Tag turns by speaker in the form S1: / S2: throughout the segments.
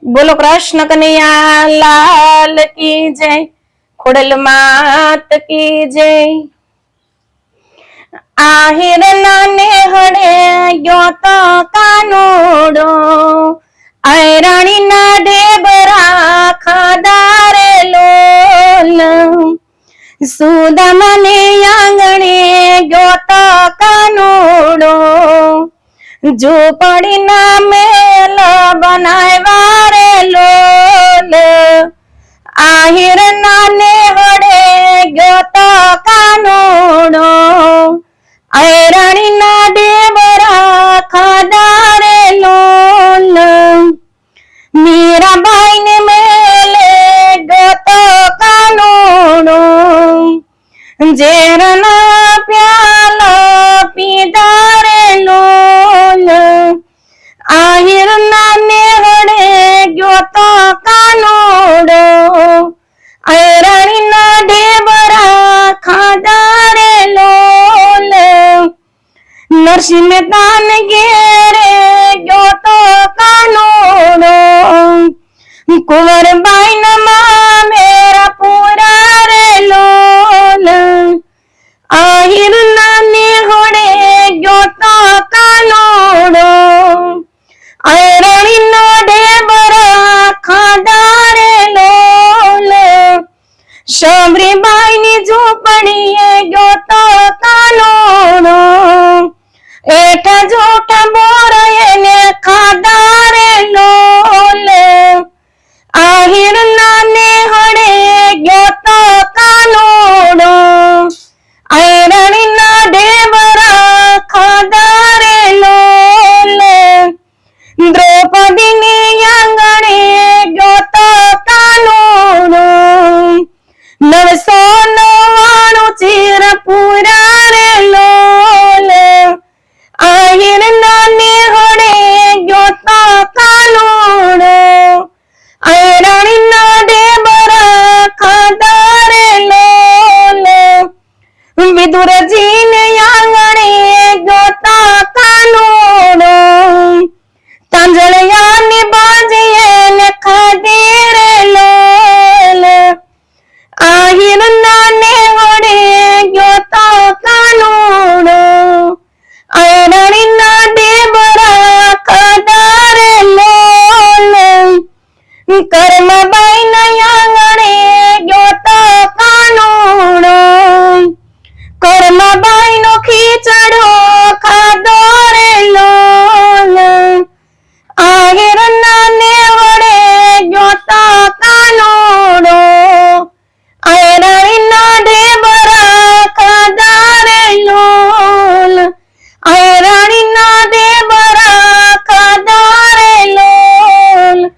S1: बोलो कृष्ण कन्हैया लाल की जय। खोड़ल मात की जय। आहिर नाने हड़े गयो तो कानूड़ो आयराणी ना ढेबरा खादारे लोल सुदामा ने आंगणे गयो तो कानूड़ो झोपड़ी ना मेल बनावा रे लोल आहिर नाने हड़े गयो तो कानूड़ो आयराणी ना ढेबरा खादारे लोल मीराबाई ने मेले गयो तो कानूड़ो जेरना प्याला पीधा रे लोल आहिर नाने हड़े गयो तो कानूड़ो आयराणी ना ढेबरा खाधा रे लोल नरसिंह मेहता ने घेरे गयो तो कानूड़ो कुंवरबाई नमा मेरा पूरा रे लोल आहिर नाने हड़े गयो तो कानूड़ो आयराणी ना ढेबरा खाधा रे लोल शबरीबाई नी झोपड़ी गयो तो कानूड़ो एठा जोठा बोर ने खाधा रे लोल आहिर नाने हड़े गयो तो कानूड़ो आयराणी ना ढेबरा खाधा रे लोल द्रौपदी ने आंगणे गयो तो कानूड़ो 999 चीर पूरा रे लोल आहिर नाने हड़े गयो तो कानूड़ो आयराणी ना ढेबरा खाधा रे लोल विदुर जी ने आंगणे गयो तो कानूड़ो तांजलिया ने बाजिए ने खाधे रे लोल आहिर नाने हड़े गयो तो कानूड़ो आयराणी ना ढेबरा खाधा रे लोल कर्मबाई ना आंगणे गयो तो कानूड़ो कर्मबाई नो खीचड़ो खाधो रे लोल आहिर नाने हड़े गयो तो कानूड़ो आयराणी ना ढेबरा खाधा रे लोल आयराणी ना ढेबरा खाधा रे लोल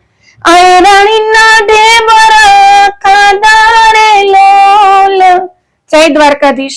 S1: आयराणी ना ढेबरा खाधा रे लोल। जय द्वारकाधीश।